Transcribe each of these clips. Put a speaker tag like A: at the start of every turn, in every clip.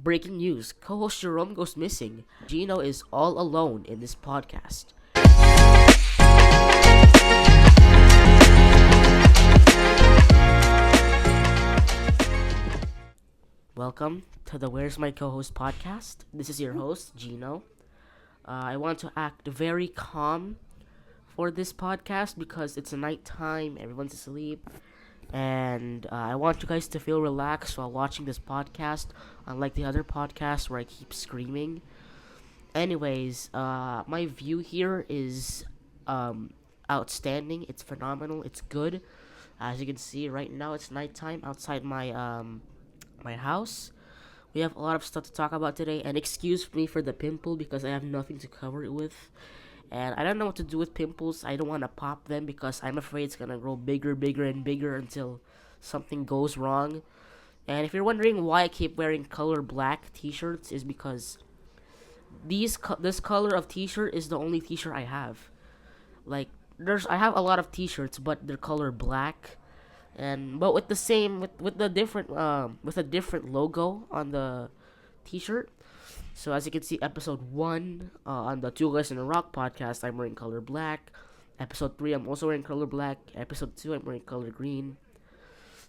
A: Breaking news, co host Jerome goes missing. Gino is all alone in this podcast. Welcome to the Where's My Co host podcast. This is your host, Gino. I want to act very calm for this podcast because it's a nighttime, everyone's asleep, and I want you guys to feel relaxed while watching this podcast, unlike the other podcasts where I keep screaming. Anyways, my view here is outstanding. It's phenomenal. It's good. As you can see, right now it's nighttime outside my house. We have a lot of stuff to talk about today, and excuse me for the pimple because I have nothing to cover it with. And I don't know what to do with pimples. I don't want to pop them because I'm afraid it's gonna grow bigger, bigger, and bigger until something goes wrong. And if you're wondering why I keep wearing color black t-shirts, is because this color of t-shirt is the only t-shirt I have. Like I have a lot of t-shirts, but they're color black, and but with the same with the different with a different logo on the t-shirt. So as you can see, episode 1 on the Two Guys in a Rock podcast, I'm wearing color black. Episode 3, I'm also wearing color black. Episode 2, I'm wearing color green.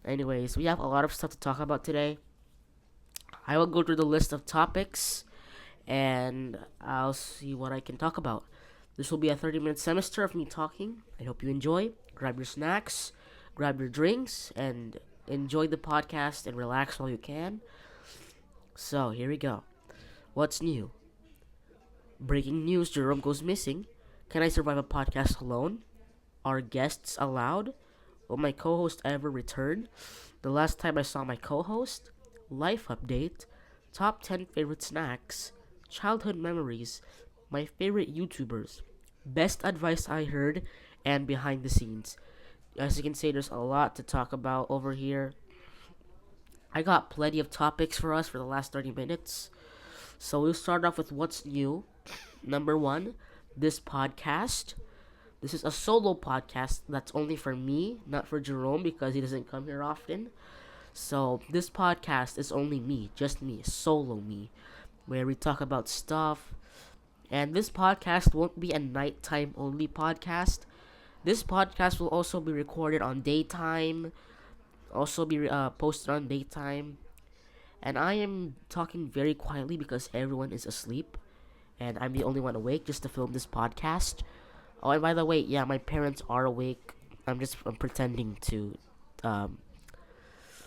A: Anyways, we have a lot of stuff to talk about today. I will go through the list of topics, and I'll see what I can talk about. This will be a 30-minute semester of me talking. I hope you enjoy. Grab your snacks, grab your drinks, and enjoy the podcast and relax while you can. So, here we go. What's new? Breaking news, Jerome goes missing. Can I survive a podcast alone? Are guests allowed? Will my co-host ever return? The last time I saw my co-host? Life update. Top 10 favorite snacks. Childhood memories. My favorite YouTubers. Best advice I heard. And behind the scenes. As you can see, there's a lot to talk about over here. I got plenty of topics for us for the last 30 minutes. So we'll start off with what's new. Number 1, this podcast. This is a solo podcast that's only for me, not for Jerome because he doesn't come here often. So this podcast is only me, just me, solo me, where we talk about stuff. And this podcast won't be a nighttime only podcast. This podcast will also be recorded on daytime, also be posted on daytime. And I am talking very quietly because everyone is asleep. And I'm the only one awake just to film this podcast. Oh, and by the way, yeah, my parents are awake. I'm pretending to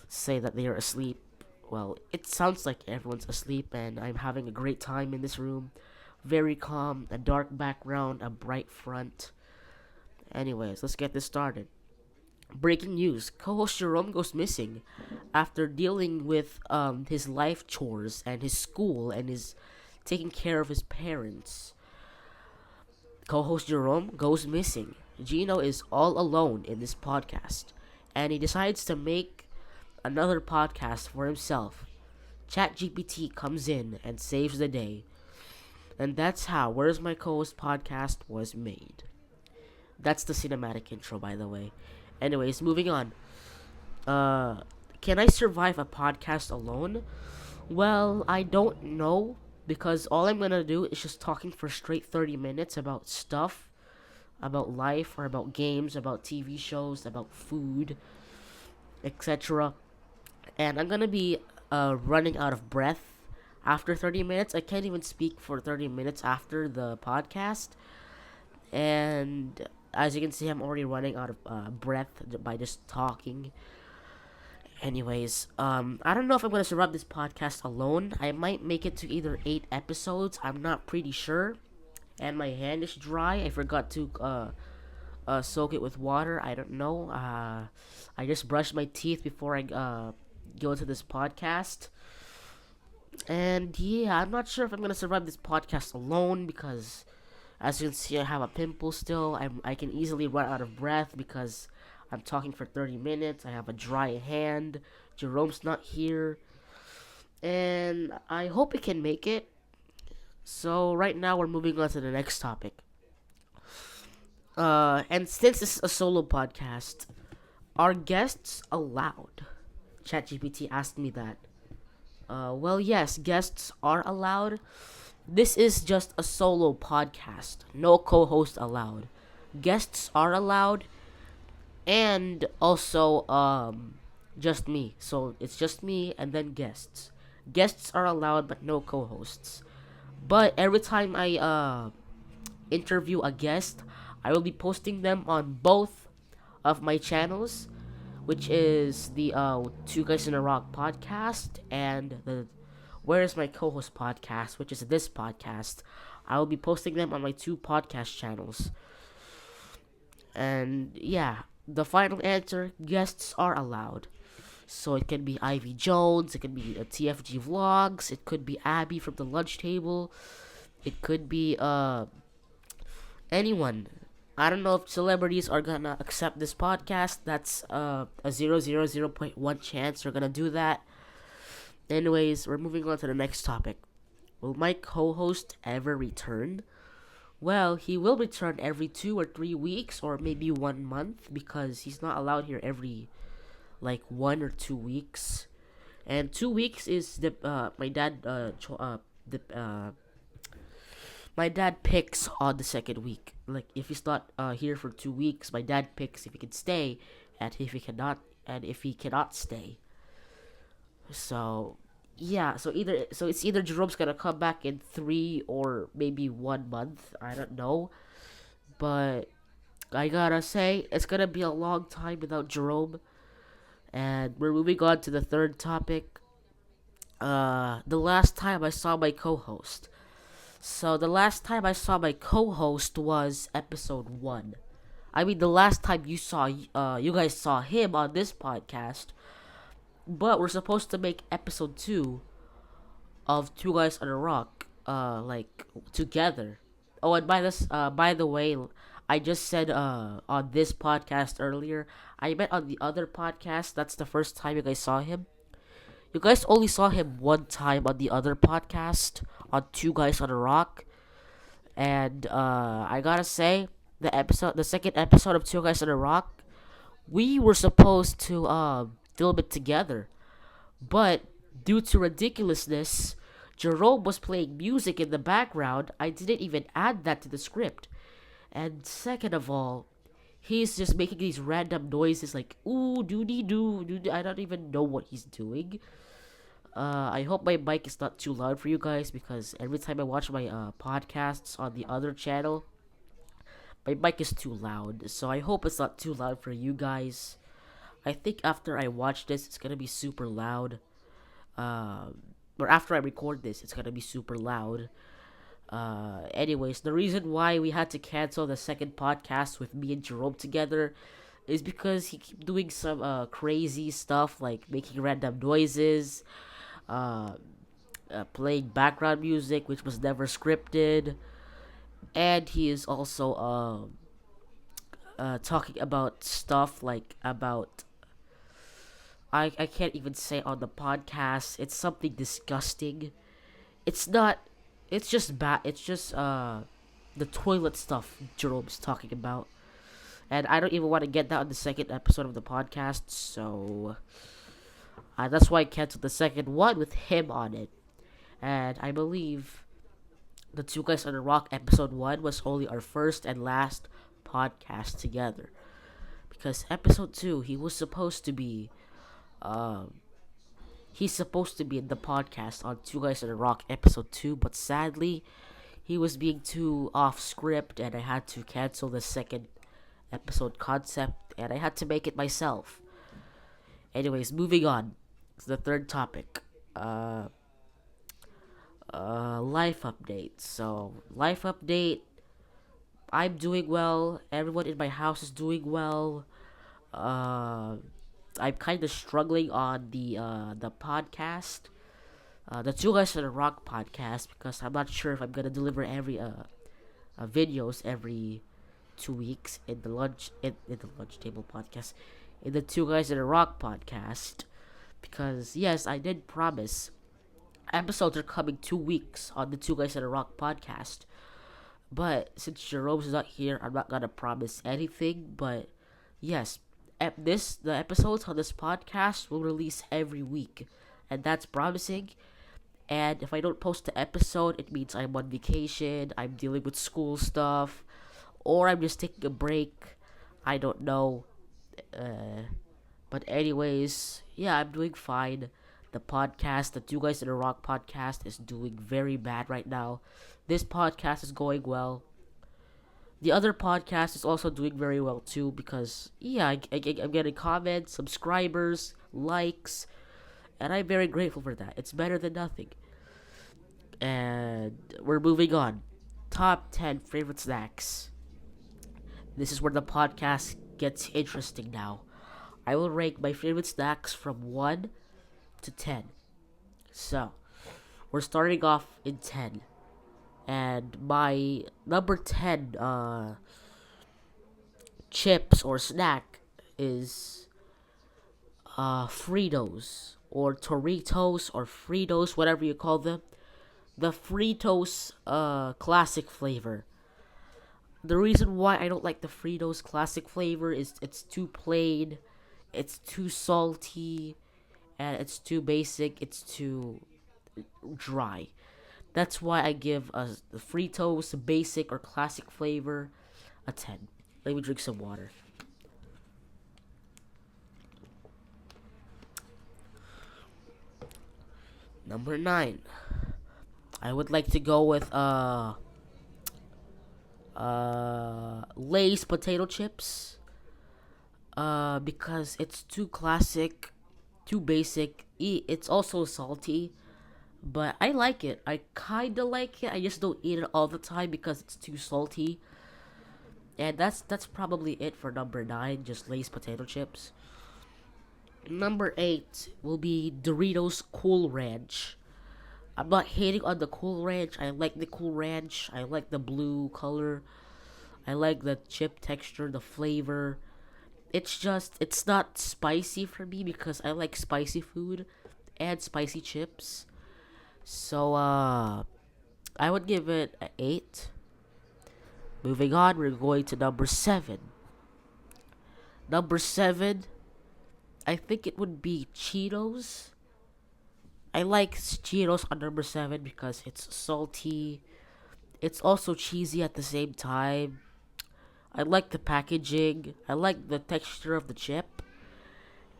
A: say that they are asleep. Well, it sounds like everyone's asleep, and I'm having a great time in this room. Very calm, a dark background, a bright front. Anyways, let's get this started. Breaking news, co-host Jerome goes missing after dealing with his life chores and his school and his taking care of his parents. Co-host Jerome goes missing. Gino is all alone in this podcast, and he decides to make another podcast for himself. ChatGPT comes in and saves the day. And that's how Where's My Co-host podcast was made. That's the cinematic intro, by the way. Anyways, moving on. Can I survive a podcast alone? Well, I don't know, because all I'm gonna do is just talking for straight 30 minutes about stuff, about life, or about games, about TV shows, about food, etc. And I'm gonna be running out of breath after 30 minutes. I can't even speak for 30 minutes after the podcast. And as you can see, I'm already running out of breath by just talking. Anyways, I don't know if I'm gonna survive this podcast alone. I might make it to either 8 episodes. I'm not pretty sure. And my hand is dry. I forgot to soak it with water. I don't know. I just brushed my teeth before I go into this podcast. And yeah, I'm not sure if I'm gonna survive this podcast alone because, as you can see, I have a pimple still. I can easily run out of breath because I'm talking for 30 minutes. I have a dry hand. Jerome's not here. And I hope he can make it. So right now we're moving on to the next topic. And since this is a solo podcast, are guests allowed? ChatGPT asked me that. Well, yes, guests are allowed. This is just a solo podcast. No co-host allowed. Guests are allowed, and also just me. So it's just me and then guests. Guests are allowed, but no co-hosts. But every time I interview a guest, I will be posting them on both of my channels, which is the Two Guys in a Rock podcast and the Where's My Co-host podcast, which is this podcast. I will be posting them on my two podcast channels. And yeah, the final answer: guests are allowed. So it can be Ivy Jones, it could be TFG Vlogs, it could be Abby from the lunch table, it could be anyone. I don't know if celebrities are gonna accept this podcast. That's a 0.1 chance they're gonna do that. Anyways, we're moving on to the next topic. Will my co-host ever return? Well, he will return every 2 or 3 weeks, or maybe 1 month, because he's not allowed here every like 1 or 2 weeks. And 2 weeks is the my dad picks on the second week. Like if he's not here for 2 weeks, my dad picks if he can stay, and if he cannot stay. So yeah, so it's either Jerome's gonna come back in 3 or maybe 1 month. I don't know, but I gotta say it's gonna be a long time without Jerome. And we're moving on to the third topic. The last time I saw my co-host. So the last time I saw my co-host was episode 1. I mean, the last time you guys saw him on this podcast. But we're supposed to make episode 2 of Two Guys on a Rock, like together. Oh, and by the way, I just said on this podcast earlier. I meant on the other podcast. That's the first time you guys saw him. You guys only saw him one time on the other podcast on Two Guys on a Rock, and I gotta say, the second episode of Two Guys on a Rock, we were supposed to film it together, but due to ridiculousness, Jerome was playing music in the background. I didn't even add that to the script. And second of all, he's just making these random noises like ooh doody doo doo. I don't even know what he's doing. I hope my mic is not too loud for you guys, because every time I watch my podcasts on the other channel, my mic is too loud. So I hope it's not too loud for you guys. I think after I watch this, it's gonna be super loud. Or after I record this, it's gonna be super loud. Anyways, the reason why we had to cancel the second podcast with me and Jerome together is because he kept doing some crazy stuff, like making random noises, uh, playing background music which was never scripted, and he is also talking about stuff like about I can't even say on the podcast. It's something disgusting. It's not. It's just bad. It's just the toilet stuff Jerome's talking about, and I don't even want to get that on the second episode of the podcast. So that's why I canceled the second one with him on it. And I believe the Two Guys on a Rock episode 1 was only our first and last podcast together, because episode 2 he's supposed to be in the podcast on Two Guys on a Rock episode 2, but sadly he was being too off script, and I had to cancel the second episode concept, and I had to make it myself. Anyways, moving on to the third topic. Life update. So, life update. I'm doing well. Everyone in my house is doing well. Uh, I'm kind of struggling on the podcast, the Two Guys on a Rock podcast, because I'm not sure if I'm gonna deliver every videos every 2 weeks in the lunch table podcast, in the Two Guys on a Rock podcast, because yes, I did promise episodes are coming 2 weeks on the Two Guys on a Rock podcast. But since Jerome's not here, I'm not gonna promise anything. But yes, the episodes on this podcast will release every week, and that's promising. And if I don't post the episode, it means I'm on vacation, I'm dealing with school stuff, or I'm just taking a break. I don't know. Uh, but anyways, yeah, I'm doing fine. The podcast, the Two Guys in a Rock podcast, is doing very bad right now. This podcast is going well. The other podcast is also doing very well too because yeah, I'm getting comments, subscribers, likes, and I'm very grateful for that. It's better than nothing. And we're moving on. Top 10 favorite snacks. This is where the podcast gets interesting now. I will rank my favorite snacks from 1 to 10. So, we're starting off in 10. And my number 10 chips or snack is Fritos or Toritos or Fritos, whatever you call them. The Fritos classic flavor. The reason why I don't like the Fritos classic flavor is it's too plain, it's too salty, and it's too basic, it's too dry. That's why I give the Fritos basic or classic flavor a 10. Let me drink some water. Number 9. I would like to go with Lay's potato chips. Because it's too classic, too basic. It's also salty, but I like it. I kinda like it. I just don't eat it all the time because it's too salty. And that's probably it for number 9. Just Lay's potato chips. Number 8 will be Doritos Cool Ranch. I'm not hating on the Cool Ranch. I like the Cool Ranch. I like the blue color. I like the chip texture, the flavor. It's not spicy for me because I like spicy food and spicy chips. So, I would give it an 8. Moving on, we're going to number 7. Number 7, I think it would be Cheetos. I like Cheetos on number 7 because it's salty. It's also cheesy at the same time. I like the packaging. I like the texture of the chip.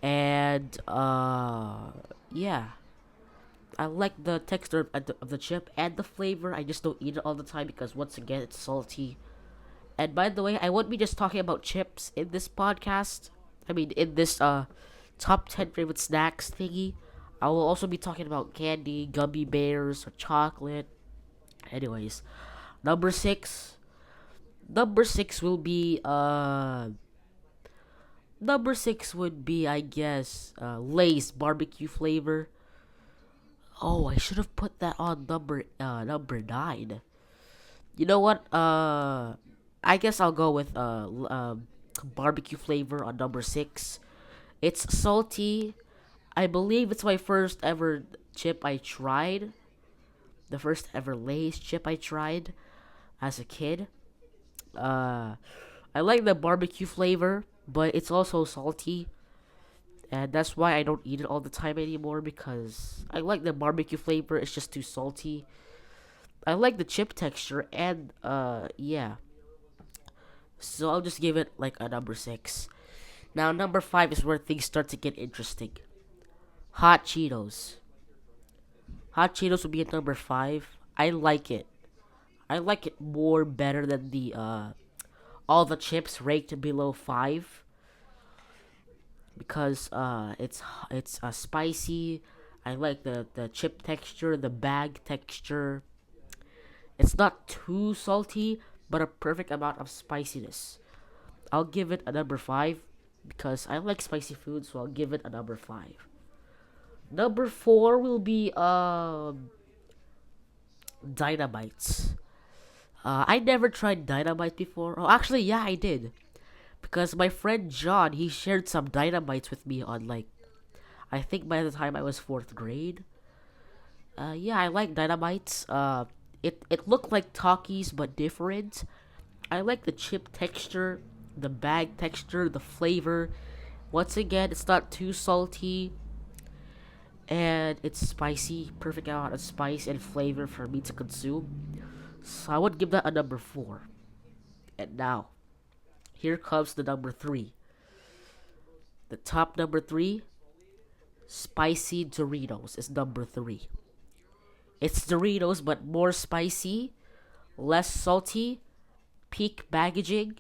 A: And, yeah. I like the texture of the chip and the flavor. I just don't eat it all the time because, once again, it's salty. And by the way, I won't be just talking about chips in this podcast. I mean, in this, top 10 favorite snacks thingy. I will also be talking about candy, gummy bears, or chocolate. Anyways, number 6. Number 6 will be number 6 would be, I guess, Lay's barbecue flavor. Oh, I should have put that on number 9. You know what? I guess I'll go with barbecue flavor on number 6. It's salty. I believe it's my first ever chip I tried. The first ever Lay's chip I tried as a kid. I like the barbecue flavor, but it's also salty. And that's why I don't eat it all the time anymore because I like the barbecue flavor. It's just too salty. I like the chip texture and, yeah. So I'll just give it like a number 6. Now, number 5 is where things start to get interesting. Hot Cheetos. Hot Cheetos will be at number 5. I like it. I like it more better than the all the chips ranked below 5 because it's spicy. I like the chip texture, the bag texture. It's not too salty, but a perfect amount of spiciness. I'll give it a number 5 because I like spicy food, so I'll give it a number 5. Number 4 will be Dynamites. I never tried Dynamite before. Oh, actually, yeah, I did. Because my friend John, he shared some Dynamites with me on, like, I think by the time I was 4th grade. Yeah, I like Dynamites. It looked like Takis, but different. I like the chip texture, the bag texture, the flavor. Once again, it's not too salty. and it's spicy, perfect amount of spice and flavor for me to consume. So I would give that a number 4. And now, here comes the number 3. The top number 3, spicy Doritos is number 3. It's Doritos but more spicy, less salty, peak packaging,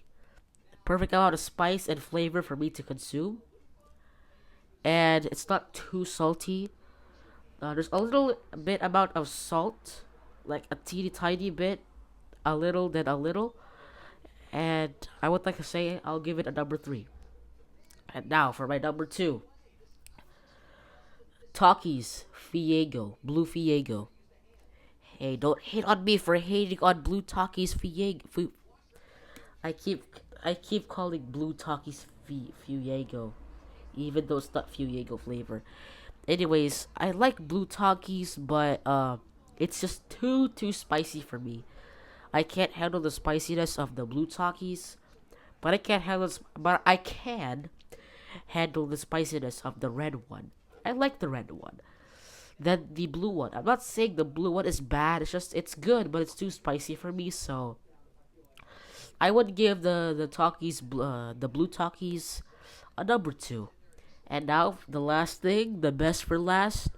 A: perfect amount of spice and flavor for me to consume. And it's not too salty. There's a little bit amount of salt, like a teeny tiny bit, a little then a little. And I would like to say I'll give it a number 3. And now for my number 2, Takis Fiego, Blue Fiego. Hey, don't hate on me for hating on Blue Takis Fiego. I keep I keep calling Blue Takis Fuego, even though it's not Fuego flavor. Anyways, I like Blue Takis, but it's just too spicy for me. I can't handle the spiciness of the Blue Takis, but I can handle the spiciness of the red one. I like the red one. Then the blue one. I'm not saying the blue one is bad. It's just it's good, but it's too spicy for me. So I would give the blue Takis a number 2. And now the last thing, the best for last,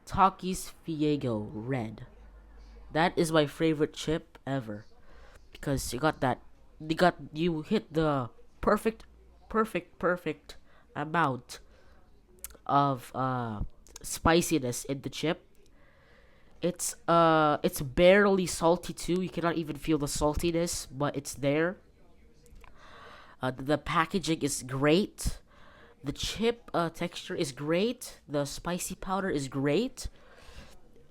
A: Takis Fiego Red. That is my favorite chip ever because you hit the perfect perfect amount of spiciness in the chip. It's barely salty too. You cannot even feel the saltiness, but it's there. The packaging is great. The chip texture is great. The spicy powder is great.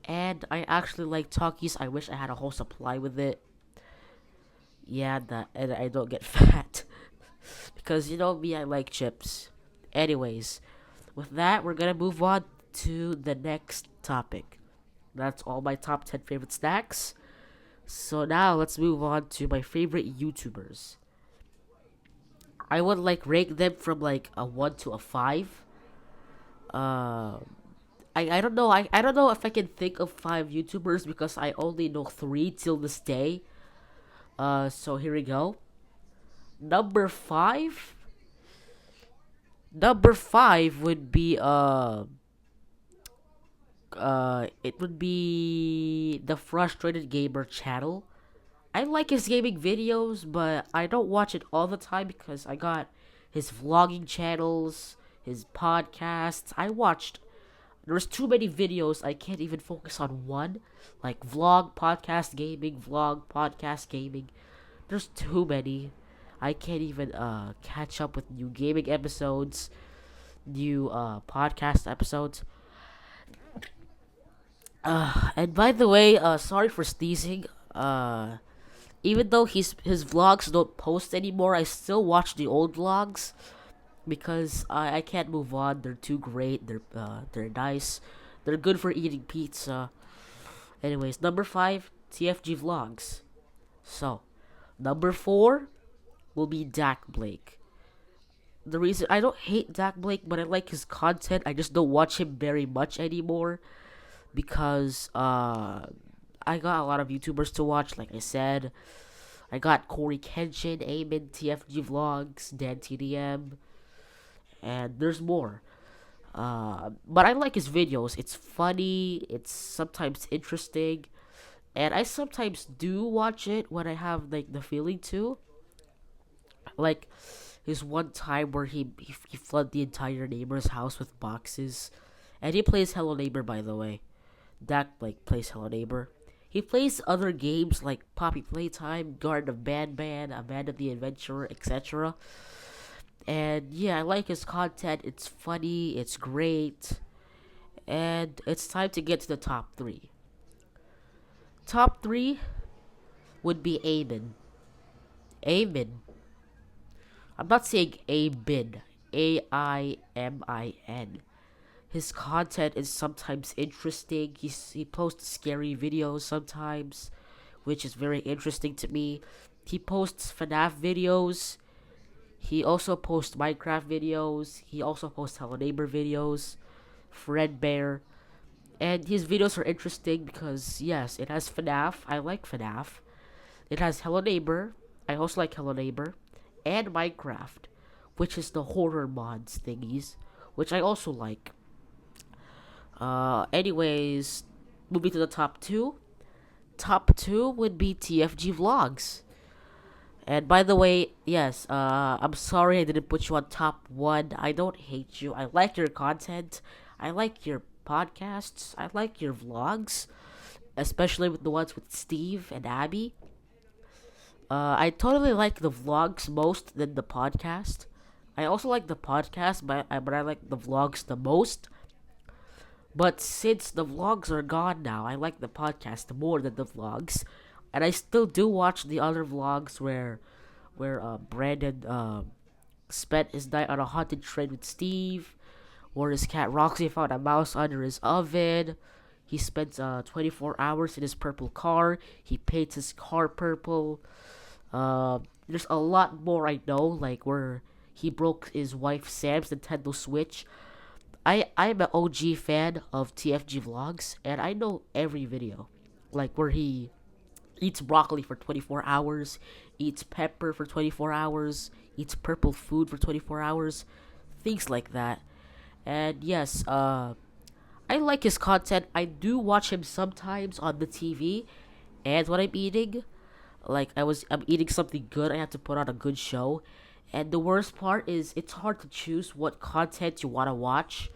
A: And I actually like Takis. I wish I had a whole supply with it. Yeah, that and I don't get fat because you know me, I like chips. Anyways, with that, we're gonna move on to the next topic. That's all my top 10 favorite snacks. So now let's move on to my favorite YouTubers. I would like rank them from like a 1 to a 5. Uh I don't know. I don't know if I can think of 5 YouTubers because I only know 3 till this day. So here we go. Number 5. Number 5 would be it would be the Frustrated Gamer channel. I like his gaming videos, but I don't watch it all the time because I got his vlogging channels, his podcasts. There's too many videos. I can't even focus on one. Like vlog, podcast, gaming. There's too many. I can't even catch up with new gaming episodes, new podcast episodes. And by the way, sorry for sneezing. Even though his vlogs don't post anymore, I still watch the old vlogs because I can't move on. They're too great. They're nice. They're good for eating pizza. Anyways, number 5, TFG vlogs. So, number 4 will be Dak Blake. The reason I don't hate Dak Blake, but I like his content. I just don't watch him very much anymore because I got a lot of YouTubers to watch. Like I said, I got Corey Kenshin, Eamon, TFG Vlogs, Dan TDM, and there's more. But I like his videos. It's funny. It's sometimes interesting, and I sometimes do watch it when I have like the feeling to. Like his one time where he flooded the entire neighbor's house with boxes, and he plays Hello Neighbor, by the way. Dak like plays Hello Neighbor. He plays other games like Poppy Playtime, Garden of Banban, Amanda the Adventurer, etc. And yeah, I like his content. It's funny, it's great, and it's time to get to the top 3. Top 3 would be Amin. Amin. I'm not saying Amin. Aimin. His content is sometimes interesting. He posts scary videos sometimes, which is very interesting to me. He posts FNAF videos. He also posts Minecraft videos. He also posts Hello Neighbor videos. Fredbear. And his videos are interesting because, yes, it has FNAF. I like FNAF. It has Hello Neighbor. I also like Hello Neighbor. And Minecraft, which is the horror mods thingies, which I also like. Anyways, moving to the top two. Top two would be TFG Vlogs. And by the way, yes, I'm sorry I didn't put you on top one. I don't hate you. I like your content. I like your podcasts. I like your vlogs, especially with the ones with Steve and Abby. I totally like the vlogs most than the podcast. I also like the podcast, but I like the vlogs the most. But since the vlogs are gone now, I like the podcast more than the vlogs, and I still do watch the other vlogs where Brandon spent his night on a haunted train with Steve, where his cat Roxy found a mouse under his oven. He spent 24 hours in his purple car. He paints his car purple. There's a lot more I know, like where he broke his wife Sam's Nintendo Switch. I'm an OG fan of TFG vlogs, and I know every video, like where he eats broccoli for 24 hours, eats pepper for 24 hours, eats purple food for 24 hours, things like that. And yes, I like his content. I do watch him sometimes on the TV, and when I'm eating, like I'm eating something good, I have to put on a good show. And the worst part is it's hard to choose what content you want to watch.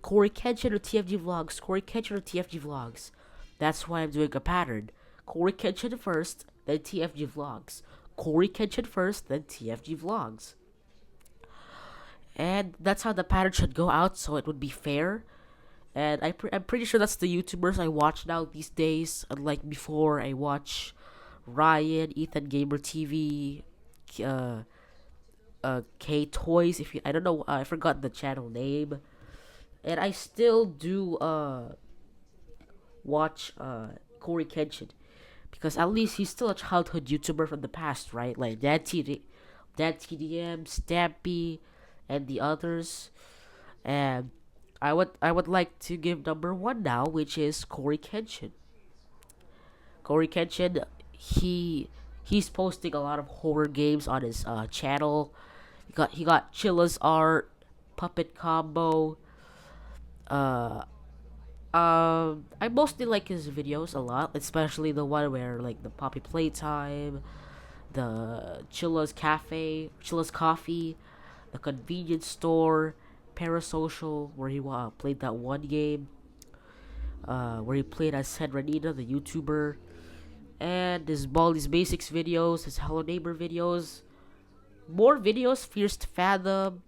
A: Corey Kenshin or TFG vlogs, Corey Kenshin or TFG vlogs. That's why I'm doing a pattern. Corey Kenshin first, then TFG vlogs. Corey Kenshin first, then TFG vlogs. And that's how the pattern should go out, so it would be fair. And I'm pretty sure that's the YouTubers I watch now these days. Unlike before, I watch Ryan, Ethan Gamer TV, uh, K Toys. If you, I don't know, I forgot the channel name. And I still do watch Corey Kenshin because at least he's still a childhood YouTuber from the past, right? Like Dad TDM, Stampy, and the others. And I would like to give number one now, which is Corey Kenshin. Corey Kenshin, he's posting a lot of horror games on his channel. He got Chilla's Art, Puppet Combo. Uh, I mostly like his videos a lot, especially the one where like the Poppy Playtime, the Chilla's Coffee, the convenience store, Parasocial, where he played that one game, where he played as Henrenina, the YouTuber, and his Baldi's Basics videos, his Hello Neighbor videos, more videos, Fierce to Fathom,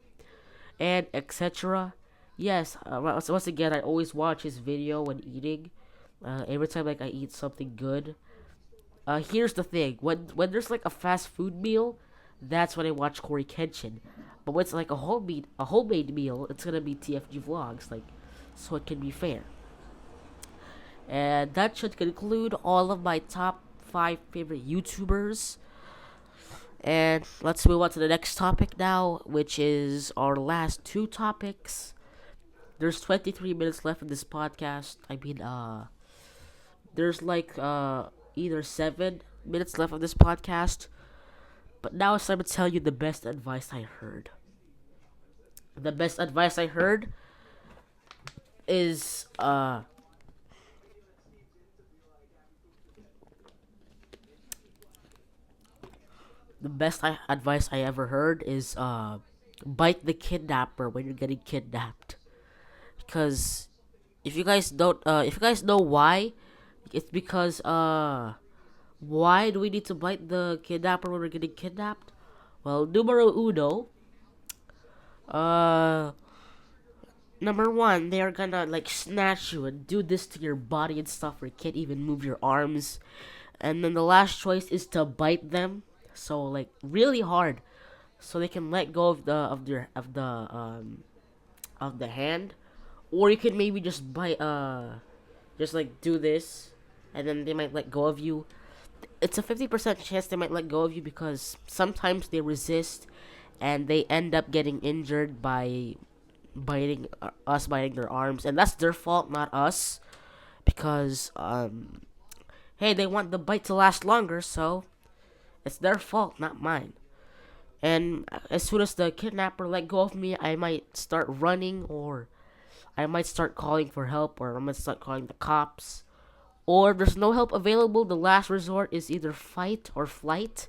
A: and etc. Yes, once again, I always watch his video when eating. Every time like I eat something good. Here's the thing: when there's like a fast food meal, that's when I watch Corey Kenshin. But when it's like a homemade meal, it's gonna be TFG vlogs, like, so it can be fair. And that should conclude all of my top five favorite YouTubers. And let's move on to the next topic now, which is our last two topics. There's 23 minutes left in this podcast. I mean, there's like either 7 minutes left of this podcast. But now it's time to tell you the best advice I heard. The best advice I heard is the best advice I ever heard is bite the kidnapper when you're getting kidnapped. Because if you guys know why, it's because why do we need to bite the kidnapper when we're getting kidnapped? Well, numero uno, uh, number one, they are gonna like snatch you and do this to your body and stuff where you can't even move your arms. And then the last choice is to bite them, so like really hard, so they can let go of the hand, or you can maybe just bite just like do this, and then they might let go of you. It's a 50% chance they might let go of you because sometimes they resist and they end up getting injured by biting us biting their arms, and that's their fault, not us, because hey, they want the bite to last longer, so it's their fault, not mine. And as soon as the kidnapper let go of me, I might start running, or I might start calling for help, or I might start calling the cops. Or if there's no help available, the last resort is either fight or flight.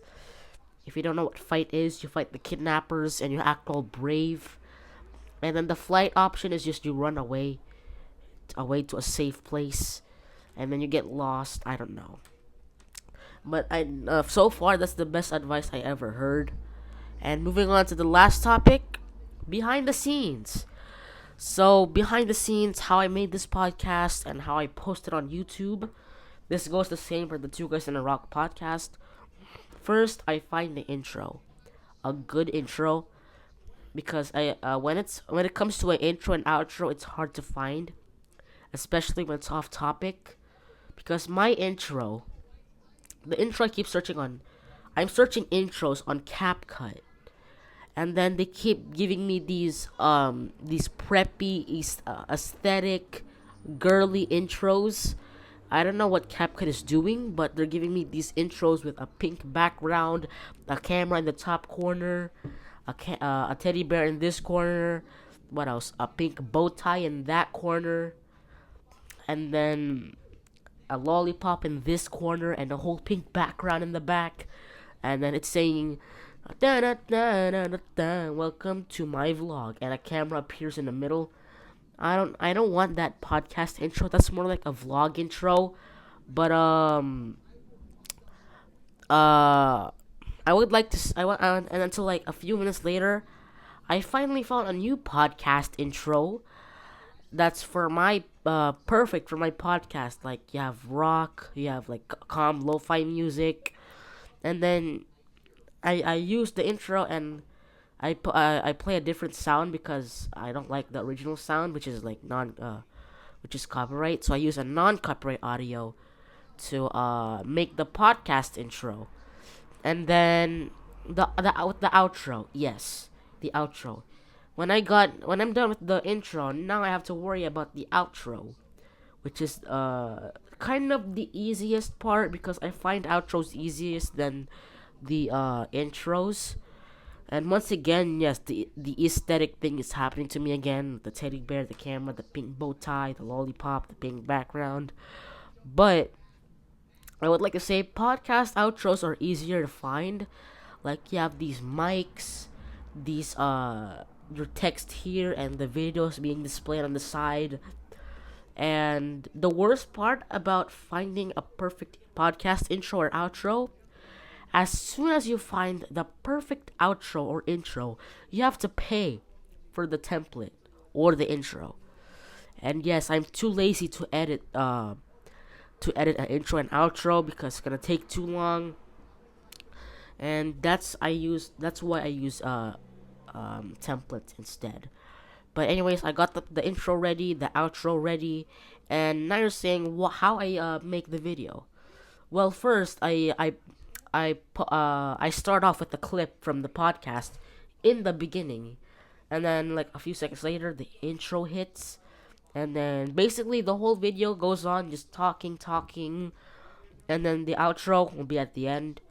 A: If you don't know what fight is, you fight the kidnappers and you act all brave. And then the flight option is just you run away to a safe place, and then you get lost. I don't know. But so far that's the best advice I ever heard. And moving on to the last topic, behind the scenes. So behind the scenes, how I made this podcast and how I posted on YouTube. This goes the same for the Two Guys in a Rock podcast. First, I find the intro, a good intro, because when it comes to an intro and outro, it's hard to find, especially when it's off topic. Because my intro, the intro I keep searching on, I'm searching intros on CapCut, and then they keep giving me these preppy aesthetic girly intros. I don't know what CapCut is doing, but they're giving me these intros with a pink background, a camera in the top corner, a teddy bear in this corner. What else? A pink bow tie in that corner, and then a lollipop in this corner, and a whole pink background in the back. And then it's saying, da, da, da, da, da, da, welcome to my vlog, and a camera appears in the middle. I don't want that podcast intro. That's more like a vlog intro. But I would like to and until like a few minutes later, I finally found a new podcast intro that's for my perfect for my podcast. Like, you have rock, you have like calm lo-fi music, and then I use the intro, and I play a different sound because I don't like the original sound, which is like which is copyright. So I use a non-copyright audio to make the podcast intro, and then the outro. Yes, the outro. When I'm done with the intro, now I have to worry about the outro, which is kind of the easiest part, because I find outros easiest than the intros. And once again, yes, the aesthetic thing is happening to me again. The teddy bear, the camera, the pink bow tie, the lollipop, the pink background. But I would like to say podcast outros are easier to find. Like, you have these mics, these your text here, and the videos being displayed on the side. And the worst part about finding a perfect podcast intro or outro, as soon as you find the perfect outro or intro, you have to pay for the template or the intro. And yes, I'm too lazy to edit an intro and outro because it's gonna take too long. And that's why I use templates instead. But anyways, I got the intro ready, the outro ready, and now you're saying how I make the video. Well, first I start off with the clip from the podcast in the beginning, and then like a few seconds later the intro hits, and then basically the whole video goes on just talking, and then the outro will be at the end,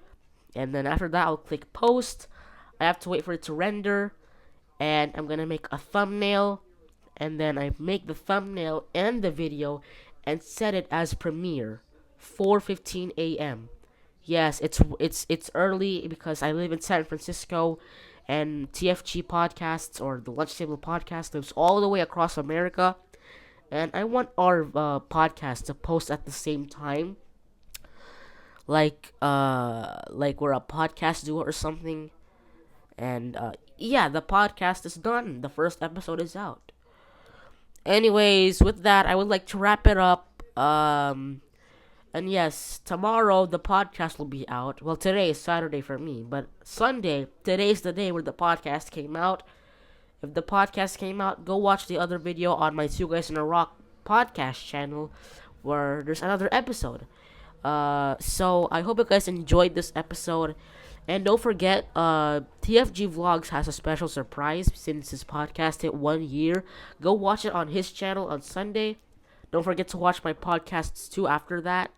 A: and then after that I'll click post. I have to wait for it to render, and I'm gonna make a thumbnail, and then I make the thumbnail and the video and set it as Premiere 4:15 a.m. Yes, it's early because I live in San Francisco, and TFG podcasts, or the Lunch Table podcast, lives all the way across America, and I want our podcast to post at the same time, like we're a podcast duo or something. And yeah, the podcast is done. The first episode is out. Anyways, with that, I would like to wrap it up. And yes, tomorrow the podcast will be out. Well, today is Saturday for me, but Sunday, today's the day where the podcast came out. If the podcast came out, go watch the other video on my Two Guys in a Rock podcast channel, where there's another episode. So I hope you guys enjoyed this episode, And don't forget, TFG Vlogs has a special surprise since his podcast hit 1 year. Go watch it on his channel on Sunday. Don't forget to watch my podcasts too after that.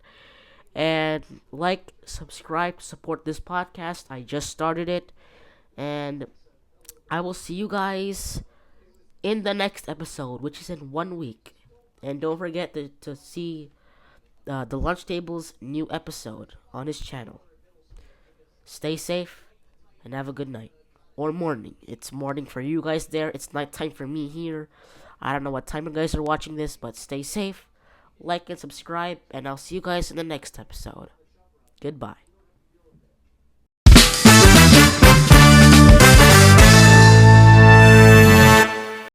A: And like, subscribe, support this podcast. I just started it. And I will see you guys in the next episode, which is in 1 week. And don't forget to see the Lunch Table's new episode on his channel. Stay safe and have a good night. Or morning. It's morning for you guys there. It's nighttime for me here. I don't know what time you guys are watching this, but stay safe, like and subscribe, and I'll see you guys in the next episode. Goodbye.